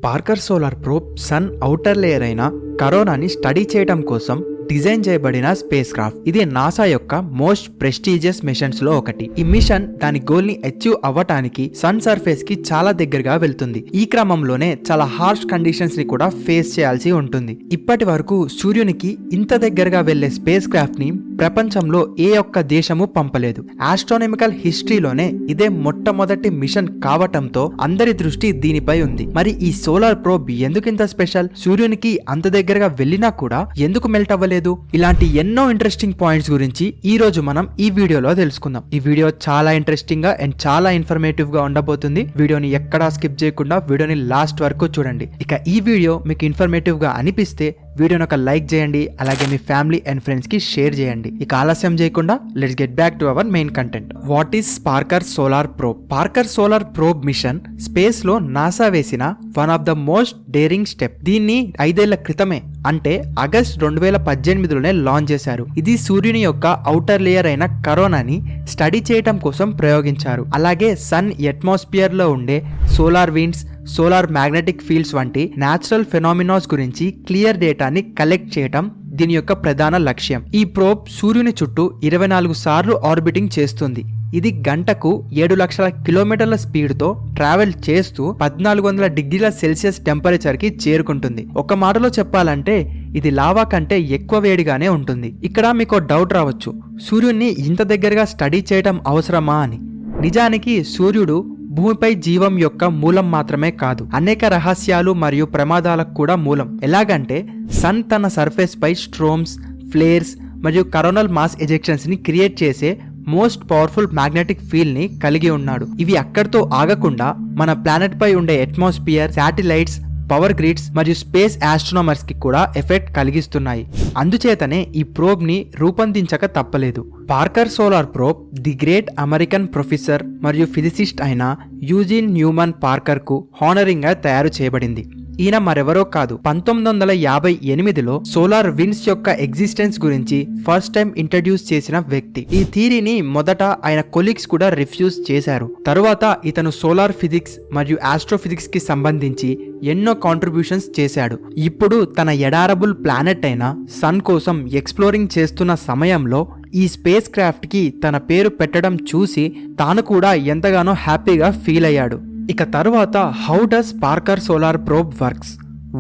Parker solar probe sun outer layer అయిన కరోనాని study చేయడం కోసం డిజైన్ చేయబడిన స్పేస్ క్రాఫ్ట్. ఇది నాసా యొక్క మోస్ట్ ప్రెస్టీజియస్ మిషన్స్ లో ఒకటి. ఈ మిషన్ దాని గోల్ ని అచీవ్ అవ్వటానికి సన్ సర్ఫేస్ కి చాలా దగ్గరగా వెళ్తుంది. ఈ క్రమంలోనే చాలా హార్ష్ కండిషన్స్ ని కూడా ఫేస్ చేయాల్సి ఉంటుంది. ఇప్పటి వరకు సూర్యునికి ఇంత దగ్గరగా వెళ్లే స్పేస్ క్రాఫ్ట్ ని ప్రపంచంలో ఏ ఒక్క దేశము పంపలేదు. ఆస్ట్రోనామికల్ హిస్టరీలోనే ఇదే మొట్టమొదటి మిషన్ కావటంతో అందరి దృష్టి దీనిపై ఉంది. మరి ఈ సోలార్ ప్రోబ్ ఎందుకింత స్పెషల్? సూర్యునికి అంత దగ్గరగా వెళ్ళినా కూడా ఎందుకు మెల్ట్ అవ్వలేదు? ఇలాంటి ఎన్నో ఇంట్రెస్టింగ్ పాయింట్స్ గురించి ఈ రోజు మనం ఈ వీడియోలో తెలుసుకుందాం. ఈ వీడియో చాలా ఇంట్రెస్టింగ్ గా అండ్ చాలా ఇన్ఫర్మేటివ్ గా ఉండబోతుంది. వీడియోని ఎక్కడా స్కిప్ చేయకుండా వీడియోని లాస్ట్ వరకు చూడండి. ఇక ఈ వీడియో మీకు ఇన్ఫర్మేటివ్ గా అనిపిస్తే వీడియోని ఒక లైక్ చేయండి, అలాగే మీ ఫ్యామిలీ అండ్ ఫ్రెండ్స్ కి షేర్ చేయండి. ఇక ఆలస్యం చేయకుండా let's get back to our main content. What is Parker solar probe? Parker solar probe mission space లో నాసా వేసిన one of the most daring step. దీన్ని 5 ఏళ్ల క్రితమే అంటే ఆగస్ట్ 2018లోనే లాంచ్ చేశారు. ఇది సూర్యుని యొక్క ఔటర్ లేయర్ అయిన కరోనాని స్టడీ చేయటం కోసం ప్రయోగించారు. అలాగే సన్ అట్మాస్ఫియర్ లో ఉండే solar winds, solar magnetic fields వంటి న్యాచురల్ ఫెనామినాస్ గురించి క్లియర్ డేటాని కలెక్ట్ చేయటం దీని యొక్క ప్రధాన లక్ష్యం. ఈ ప్రోబ్ సూర్యుని చుట్టూ 24 సార్లు ఆర్బిటింగ్ చేస్తుంది. ఇది గంటకు 7 లక్షల కిలోమీటర్ల స్పీడ్ తో ట్రావెల్ చేస్తూ 1400 డిగ్రీల సెల్సియస్ టెంపరేచర్ కి చేరుకుంటుంది. ఒక మాటలో చెప్పాలంటే ఇది లావా కంటే ఎక్కువ వేడిగానే ఉంటుంది. ఇక్కడ మీకు డౌట్ రావచ్చు, సూర్యుడిని ఇంత దగ్గరగా స్టడీ చేయడం అవసరమా అని. నిజానికి సూర్యుడు భూమిపై జీవం యొక్క మూలం మాత్రమే కాదు, అనేక రహస్యాలు మరియు ప్రమాదాలకు కూడా మూలం. ఎలాగంటే సన్ తన సర్ఫేస్ పై స్ట్రోమ్స్, ఫ్లేర్స్ మరియు కరోనల్ మాస్ ఎజెక్షన్స్ ని క్రియేట్ చేసే మోస్ట్ పవర్ఫుల్ మ్యాగ్నెటిక్ ఫీల్డ్ ని కలిగి ఉన్నాడు. ఇవి అక్కడితో ఆగకుండా మన ప్లానెట్ పై ఉండే అట్మాస్ఫియర్, శాటిలైట్స్, పవర్ గ్రిడ్స్ మరియు స్పేస్ ఆస్ట్రోనమర్స్ కి కూడా ఎఫెక్ట్ కలిగిస్తున్నాయి. అందుచేతనే ఈ ప్రోబ్ ని రూపొందించక తప్పలేదు. Parker solar probe the great American professor మరియు ఫిజిసిస్ట్ అయిన యూజిన్ న్యూమన్ పార్కర్ కు హానరింగ్ గా తయారు చేయబడింది. ఈయన మరెవరో కాదు, 1958లో సోలార్ విండ్స్ యొక్క ఎగ్జిస్టెన్స్ గురించి ఫస్ట్ టైం ఇంట్రడ్యూస్ చేసిన వ్యక్తి. ఈ థియరీని మొదట ఆయన కొలీగ్స్ కూడా రిఫ్యూజ్ చేశారు. తరువాత ఇతను సోలార్ ఫిజిక్స్ మరియు ఆస్ట్రోఫిజిక్స్ కి సంబంధించి ఎన్నో కాంట్రిబ్యూషన్స్ చేశాడు. ఇప్పుడు తన ఎడారబుల్ ప్లానెట్ అయిన సన్ కోసం ఎక్స్ప్లోరింగ్ చేస్తున్న సమయంలో ఈ స్పేస్ క్రాఫ్ట్ కి తన పేరు పెట్టడం చూసి తాను కూడా ఎంతగానో హ్యాపీగా ఫీల్ అయ్యాడు. ఇక తరువాత how does Parker solar Probe works?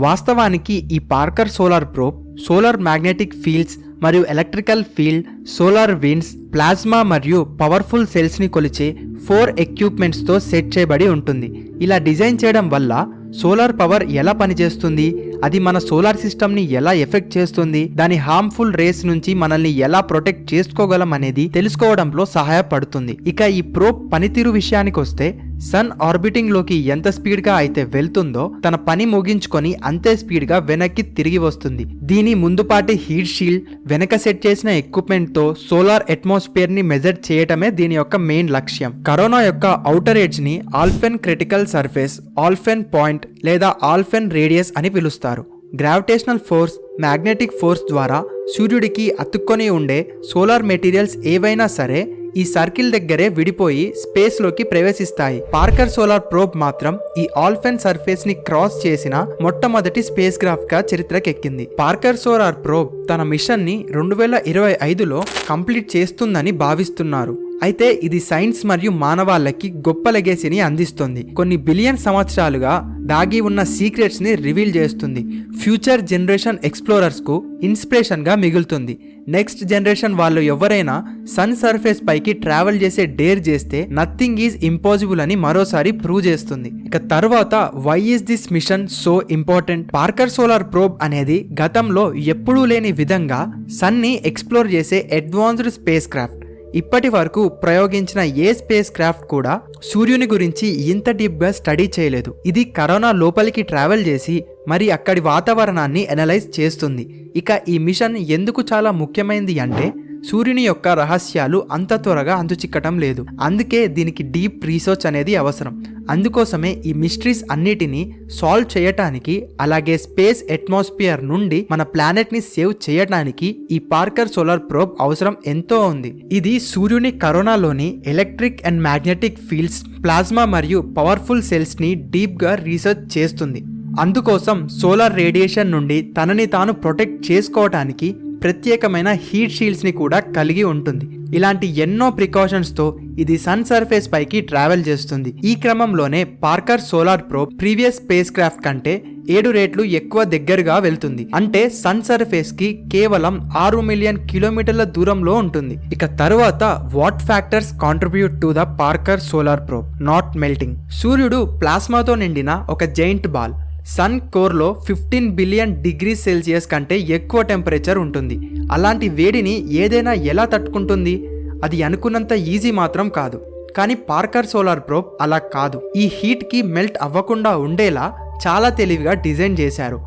వాస్తవానికి ఈ Parker solar Probe solar magnetic fields మరియు electrical field, solar winds, plasma మరియు పవర్ఫుల్ సెల్స్ ని కొలిచే 4 ఎక్విప్మెంట్స్ తో సెట్ చేయబడి ఉంటుంది. ఇలా డిజైన్ చేయడం వల్ల సోలార్ పవర్ ఎలా పనిచేస్తుంది, అది మన సోలార్ సిస్టమ్ ని ఎలా ఎఫెక్ట్ చేస్తుంది, దాని హార్మ్ఫుల్ రేస్ నుంచి మనల్ని ఎలా ప్రొటెక్ట్ చేసుకోగలం అనేది తెలుసుకోవడంలో సహాయపడుతుంది. ఇక ఈ ప్రోబ్ పనితీరు విషయానికి వస్తే సన్ ఆర్బిటింగ్ లోకి ఎంత స్పీడ్ గా అయితే వెళ్తుందో తన పని ముగించుకొని అంతే స్పీడ్ గా వెనక్కి తిరిగి వస్తుంది. దీని ముందుపాటి హీట్ షీల్డ్, వెనక సెట్ చేసిన ఎక్విప్మెంట్ తో సోలార్ అట్మాస్ఫియర్ ని మెజర్ చేయటమే దీని యొక్క మెయిన్ లక్ష్యం. కరోనా యొక్క ఔటర్ ఎడ్జ్ ని ఆల్ఫెన్ క్రిటికల్ సర్ఫేస్, ఆల్ఫెన్ పాయింట్ లేదా ఆల్ఫెన్ రేడియస్ అని పిలుస్తారు. గ్రావిటేషనల్ ఫోర్స్, మ్యాగ్నెటిక్ ఫోర్స్ ద్వారా సూర్యుడికి అతుక్కొని ఉండే సోలార్ మెటీరియల్స్ ఏవైనా సరే ఈ సర్కిల్ దగ్గరే విడిపోయి స్పేస్ లోకి ప్రవేశిస్తాయి. పార్కర్ సోలార్ ప్రోబ్ మాత్రం ఈ ఆల్ఫెన్ సర్ఫేస్ ని క్రాస్ చేసిన మొట్టమొదటి స్పేస్ క్రాఫ్ట్ గా చరిత్రకెక్కింది. పార్కర్ సోలార్ ప్రోబ్ తన మిషన్ ని 2025లో కంప్లీట్ చేస్తుందని భావిస్తున్నారు. అయితే ఇది సైన్స్ మరియు మానవాళికి గొప్ప లెగసీని అందిస్తుంది. కొన్ని బిలియన్ సంవత్సరాలుగా దాగి ఉన్న సీక్రెట్స్ ని రివీల్ చేస్తుంది. ఫ్యూచర్ జనరేషన్ ఎక్స్ప్లోరర్స్ కు ఇన్స్పిరేషన్ గా మిగులుతుంది. నెక్స్ట్ జనరేషన్ వాళ్ళు ఎవరైనా సన్ సర్ఫేస్ పైకి ట్రావెల్ చేసే డేర్ చేస్తే నథింగ్ ఈజ్ ఇంపాసిబుల్ అని మరోసారి ప్రూవ్ చేస్తుంది. ఇక తర్వాత why is this mission so important? Parker solar probe అనేది గతంలో ఎప్పుడూ లేని విధంగా సన్ ని ఎక్స్ప్లోర్ చేసే అడ్వాన్స్డ్ స్పేస్ క్రాఫ్ట్. ఇప్పటి వరకు ప్రయోగించిన ఏ స్పేస్ క్రాఫ్ట్ కూడా సూర్యుని గురించి ఇంత డీప్ గా స్టడీ చేయలేదు. ఇది కరోనా లోపలికి ట్రావెల్ చేసి మరి అక్కడి వాతావరణాన్ని అనలైజ్ చేస్తుంది. ఇక ఈ మిషన్ ఎందుకు చాలా ముఖ్యమైనది అంటే సూర్యుని యొక్క రహస్యాలు అంత త్వరగా అంతుచిక్కటం లేదు. అందుకే దీనికి డీప్ రీసెర్చ్ అనేది అవసరం. అందుకోసమే ఈ మిస్టరీస్ అన్నిటినీ సాల్వ్ చేయటానికి, అలాగే స్పేస్ అట్మాస్ఫియర్ నుండి మన ప్లానెట్ ని సేవ్ చేయడానికి ఈ పార్కర్ సోలార్ ప్రోబ్ అవసరం ఎంతో ఉంది. ఇది సూర్యుని కరోనాలోని electric and magnetic fields, plasma మరియు పవర్ఫుల్ సెల్స్ ని డీప్ గా రీసెర్చ్ చేస్తుంది. అందుకోసం సోలార్ రేడియేషన్ నుండి తనని తాను ప్రొటెక్ట్ చేసుకోవటానికి ప్రత్యేకమైన హీట్ షీల్డ్స్ ని కూడా కలిగి ఉంటుంది. ఇలాంటి ఎన్నో ప్రికాషన్స్ తో ఇది సన్ సర్ఫేస్ పైకి ట్రావెల్ చేస్తుంది. ఈ క్రమంలోనే Parker solar probe previous space craft కంటే 7 రెట్లు ఎక్కువ దగ్గరగా వెళ్తుంది. అంటే సన్ సర్ఫేస్ కి కేవలం 6 మిలియన్ కిలోమీటర్ల దూరంలో ఉంటుంది. ఇక తరువాత what factors contribute to the Parker solar Probe not melting. సూర్యుడు ప్లాస్మాతో నిండిన ఒక జైంట్ బాల్. సన్ కోర్లో 15 బిలియన్ డిగ్రీ సెల్సియస్ కంటే ఎక్కువ టెంపరేచర్ ఉంటుంది. అలాంటి వేడిని ఏదైనా ఎలా తట్టుకుంటుంది? అది అనుకున్నంత ఈజీ మాత్రం కాదు. కానీ పార్కర్ సోలార్ ప్రోబ్ అలా కాదు. ఈ హీట్కి మెల్ట్ అవ్వకుండా ఉండేలా చాలా తెలివిగా డిజైన్ చేశారు.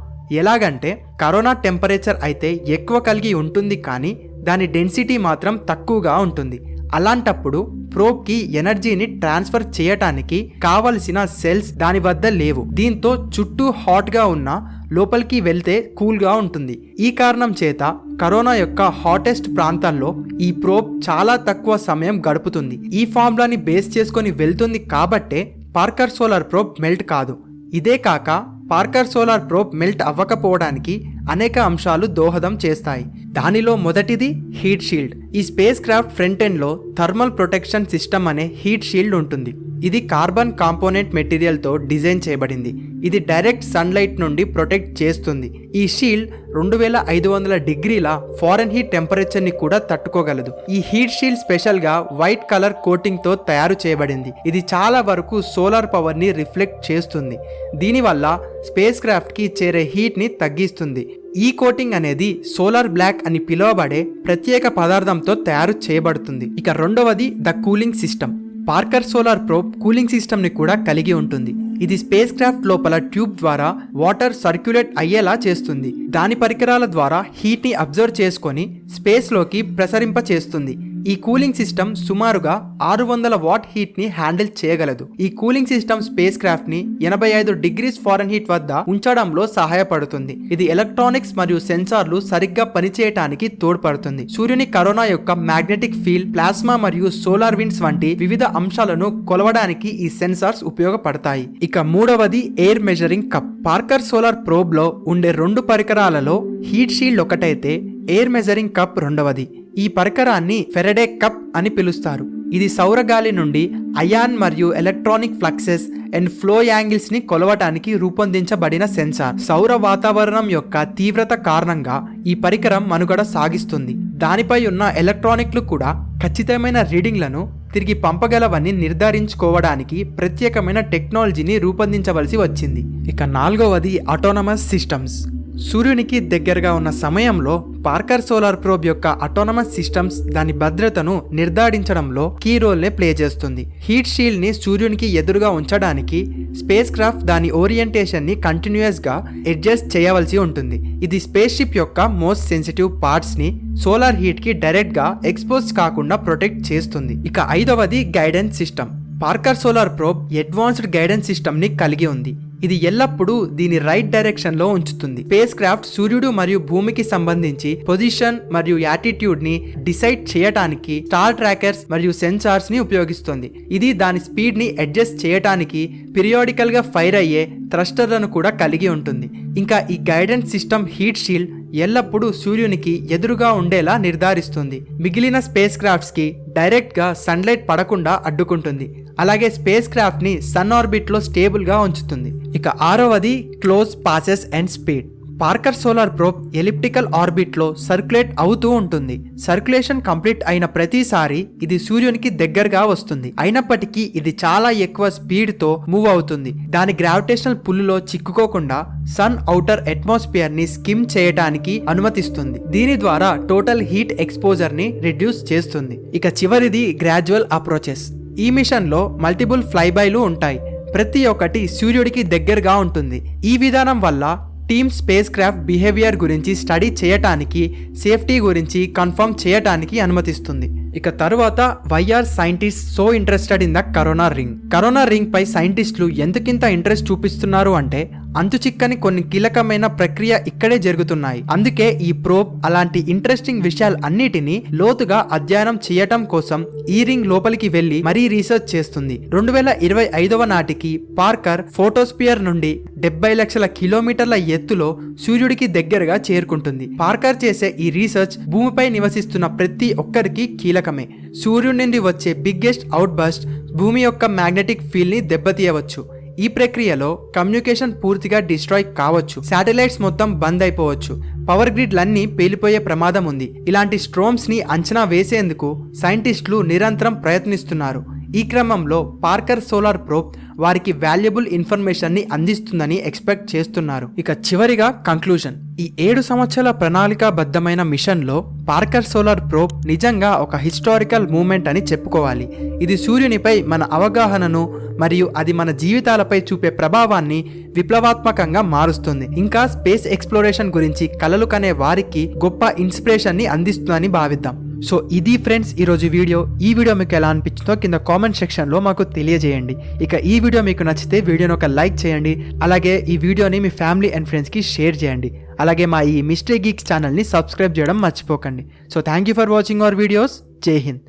ఎలాగంటే కరోనా టెంపరేచర్ అయితే ఎక్కువ కలిగి ఉంటుంది, కానీ దాని డెన్సిటీ మాత్రం తక్కువగా ఉంటుంది. అలాంటప్పుడు ప్రోబ్కి ఎనర్జీని ట్రాన్స్ఫర్ చేయటానికి కావలసిన సెల్స్ దాని వద్ద లేవు. దీంతో చుట్టూ హాట్గా ఉన్న లోపలికి వెళ్తే కూల్గా ఉంటుంది. ఈ కారణం చేత కరోనా యొక్క హాటెస్ట్ ప్రాంతాల్లో ఈ ప్రోబ్ చాలా తక్కువ సమయం గడుపుతుంది. ఈ ఫార్ములాని బేస్ చేసుకొని వెళ్తుంది కాబట్టే పార్కర్ సోలార్ ప్రోబ్ మెల్ట్ కాదు. ఇదే కాక పార్కర్ సోలార్ ప్రోబ్ మెల్ట్ అవ్వకపోవడానికి అనేక అంశాలు దోహదం చేస్తాయి. దానిలో మొదటిది హీట్ షీల్డ్. ఈ స్పేస్ క్రాఫ్ట్ ఫ్రంట్ ఎండ్ లో థర్మల్ ప్రొటెక్షన్ సిస్టమ్ అనే హీట్ షీల్డ్ ఉంటుంది. ఇది కార్బన్ కాంపోనెంట్ మెటీరియల్తో డిజైన్ చేయబడింది. ఇది డైరెక్ట్ సన్లైట్ నుండి ప్రొటెక్ట్ చేస్తుంది. ఈ షీల్డ్ 2500 డిగ్రీల ఫారెన్ హీట్ టెంపరేచర్ని కూడా తట్టుకోగలదు. ఈ హీట్ షీల్డ్ స్పెషల్గా వైట్ కలర్ కోటింగ్తో తయారు చేయబడింది. ఇది చాలా వరకు సోలార్ పవర్ని రిఫ్లెక్ట్ చేస్తుంది. దీనివల్ల స్పేస్ క్రాఫ్ట్కి చేరే హీట్ని తగ్గిస్తుంది. ఈ కోటింగ్ అనేది సోలార్ బ్లాక్ అని పిలువబడే ప్రత్యేక పదార్థంతో తయారు చేయబడుతుంది. ఇక రెండవది the cooling system. Parker solar probe cooling సిస్టమ్ని కూడా కలిగి ఉంటుంది. ఇది స్పేస్ క్రాఫ్ట్ లోపల ట్యూబ్ ద్వారా వాటర్ సర్క్యులేట్ అయ్యేలా చేస్తుంది. దాని పరికరాల ద్వారా హీట్ని అబ్జర్వ్ చేసుకొని స్పేస్లోకి ప్రసరింప చేస్తుంది. ఈ కూలింగ్ సిస్టమ్ సుమారుగా 600 వాట్ హీట్ని హ్యాండిల్ చేయగలదు. ఈ కూలింగ్ సిస్టమ్ స్పేస్ క్రాఫ్ట్ని 85 డిగ్రీస్ ఫారెన్ హీట్ వద్ద ఉంచడంలో సహాయపడుతుంది. ఇది ఎలక్ట్రానిక్స్ మరియు సెన్సార్లు సరిగ్గా పనిచేయటానికి తోడ్పడుతుంది. సూర్యుని కరోనా యొక్క మ్యాగ్నెటిక్ ఫీల్డ్, ప్లాస్మా మరియు సోలార్ విండ్స్ వంటి వివిధ అంశాలను కొలవడానికి ఈ సెన్సార్స్ ఉపయోగపడతాయి. ఇక మూడవది air measuring cup. Parker solar probe లో ఉండే 2 పరికరాలలో హీట్ షీల్డ్ ఒకటైతే ఎయిర్ మెజరింగ్ కప్ రెండవది. ఈ పరికరాన్ని ఫెరడే కప్ అని పిలుస్తారు. ఇది సౌర గాలి నుండి అయాన్ మరియు electronic fluxes and flow angles ని కొలవటానికి రూపొందించబడిన సెన్సార్. సౌర వాతావరణం యొక్క తీవ్రత కారణంగా ఈ పరికరం మనుగడ సాగిస్తుంది. దానిపై ఉన్న ఎలక్ట్రానిక్లు కూడా ఖచ్చితమైన రీడింగ్లను తిరిగి పంపగలవని నిర్ధారించుకోవడానికి ప్రత్యేకమైన టెక్నాలజీని రూపొందించవలసి వచ్చింది. ఇక నాలుగవది ఆటోనమస్ సిస్టమ్స్. సూర్యునికి దగ్గరగా ఉన్న సమయంలో పార్కర్ సోలార్ ప్రోబ్ యొక్క ఆటోనమస్ సిస్టమ్స్ దాని భద్రతను నిర్ధారించడంలో కీ రోల్ నే ప్లే చేస్తుంది. హీట్ షీల్డ్ ని సూర్యునికి ఎదురుగా ఉంచడానికి స్పేస్ క్రాఫ్ట్ దాని ఓరియంటేషన్ ని కంటిన్యూస్ గా అడ్జస్ట్ చేయవలసి ఉంటుంది. ఇది స్పేస్ షిప్ యొక్క మోస్ట్ సెన్సిటివ్ పార్ట్స్ ని సోలార్ హీట్ కి డైరెక్ట్ గా ఎక్స్పోజ్ కాకుండా ప్రొటెక్ట్ చేస్తుంది. ఇక ఐదవది guidance system. Parker solar probe advanced guidance system ని కలిగి ఉంది. ఇది ఎల్లప్పుడూ దీని రైట్ డైరెక్షన్ లో ఉంచుతుంది. స్పేస్ క్రాఫ్ట్ సూర్యుడు మరియు భూమికి సంబంధించి పొజిషన్ మరియు యాటిట్యూడ్ ని డిసైడ్ చేయడానికి స్టార్ ట్రాకర్స్ మరియు సెన్సార్స్ ని ఉపయోగిస్తుంది. ఇది దాని స్పీడ్ ని అడ్జస్ట్ చేయడానికి పీరియాడికల్ గా ఫైర్ అయ్యే థ్రస్టర్లను కూడా కలిగి ఉంటుంది. ఇంకా ఈ గైడెన్స్ సిస్టమ్ హీట్ షీల్డ్ ఎల్లప్పుడూ సూర్యునికి ఎదురుగా ఉండేలా నిర్ధారిస్తుంది. మిగిలిన స్పేస్ క్రాఫ్ట్స్ కి డైరెక్ట్ గా సన్లైట్ పడకుండా అడ్డుకుంటుంది. అలాగే స్పేస్ క్రాఫ్ట్ ని సన్ ఆర్బిట్ లో స్టేబుల్ గా ఉంచుతుంది. ఇక ఆరవది close passes and speed. Parker solar probe elliptical orbit లో సర్క్యులేట్ అవుతూ ఉంటుంది. సర్క్యులేషన్ కంప్లీట్ అయిన ప్రతిసారి ఇది సూర్యునికి దగ్గరగా వస్తుంది. అయినప్పటికీ ఇది చాలా ఎక్కువ స్పీడ్ తో మూవ్ అవుతుంది. దాని గ్రావిటేషనల్ పుల్లులో చిక్కుకోకుండా సన్ ఔటర్ అట్మాస్ఫియర్ ని స్కిమ్ చేయడానికి అనుమతిస్తుంది. దీని ద్వారా టోటల్ హీట్ ఎక్స్పోజర్ ని రిడ్యూస్ చేస్తుంది. ఇక చివరిది గ్రాడ్యువల్ అప్రోచెస్. ఈ మిషన్ లో మల్టిపుల్ ఫ్లైబైలు ఉంటాయి. ప్రతి ఒక్కటి సూర్యుడికి దగ్గరగా ఉంటుంది. ఈ విధానం వల్ల టీమ్ స్పేస్ క్రాఫ్ట్ బిహేవియర్ గురించి స్టడీ చేయటానికి, సేఫ్టీ గురించి కన్ఫర్మ్ చేయటానికి అనుమతిస్తుంది. ఇక తరువాత why are scientist so interested in the corona ring. Corona ring పై సైంటిస్టులు ఎందుకింత ఇంట్రెస్ట్ చూపిస్తున్నారు అంటే అంతుచిక్కని కొన్ని కీలకమైన ప్రక్రియ ఇక్కడే జరుగుతున్నాయి. అందుకే ఈ ప్రోబ్ అలాంటి ఇంట్రెస్టింగ్ విషయాలు అన్నిటినీ లోతుగా అధ్యయనం చేయటం కోసం ఈ రింగ్ లోపలికి వెళ్లి మరీ రీసెర్చ్ చేస్తుంది. 2025వ నాటికి పార్కర్ ఫోటోస్పియర్ నుండి 70 లక్షల కిలోమీటర్ల ఎత్తులో సూర్యుడికి దగ్గరగా చేరుకుంటుంది. పార్కర్ చేసే ఈ రీసెర్చ్ భూమిపై నివసిస్తున్న ప్రతి ఒక్కరికి కీలకమే. సూర్యుడి నుండి వచ్చే బిగ్గెస్ట్ అవుట్ బస్ట్ భూమి యొక్క మ్యాగ్నెటిక్ ఫీల్డ్ ని దెబ్బతీయవచ్చు. ఈ ప్రక్రియలో కమ్యూనికేషన్ పూర్తిగా డిస్ట్రాయ్ కావచ్చు, శాటిలైట్స్ మొత్తం బంద్ అయిపోవచ్చు, పవర్ గ్రిడ్లన్నీ పేలిపోయే ప్రమాదం ఉంది. ఇలాంటి స్ట్రోమ్స్ ని అంచనా వేసేందుకు సైంటిస్టులు నిరంతరం ప్రయత్నిస్తున్నారు. ఈ క్రమంలో పార్కర్ సోలార్ ప్రోబ్ వారికి వాల్యుబుల్ ఇన్ఫర్మేషన్ ని అందిస్తుందని ఎక్స్పెక్ట్ చేస్తున్నారు. ఇక చివరిగా కంక్లూజన్. ఈ 7 సంవత్సరాల ప్రణాళికాబద్ధమైన మిషన్ లో పార్కర్ సోలార్ ప్రోబ్ నిజంగా ఒక హిస్టారికల్ మూమెంట్ అని చెప్పుకోవాలి. ఇది సూర్యునిపై మన అవగాహనను మరియు అది మన జీవితాలపై చూపే ప్రభావాన్ని విప్లవాత్మకంగా మారుస్తుంది. ఇంకా స్పేస్ ఎక్స్ప్లోరేషన్ గురించి కలలు కనే వారికి గొప్ప ఇన్స్పిరేషన్ ని అందిస్తుందని భావిద్దాం. సో ఇది ఫ్రెండ్స్ ఈరోజు వీడియో. ఈ వీడియో మీకు ఎలా అనిపించిందో కింద కామెంట్ సెక్షన్లో మాకు తెలియజేయండి. ఇక ఈ వీడియో మీకు నచ్చితే వీడియోని ఒక లైక్ చేయండి. అలాగే ఈ వీడియోని మీ ఫ్యామిలీ అండ్ ఫ్రెండ్స్కి షేర్ చేయండి. అలాగే మా ఈ మిస్టరీ గీక్స్ ఛానల్ని సబ్స్క్రైబ్ చేయడం మర్చిపోకండి. So thank you for watching our videos. జై హింద్.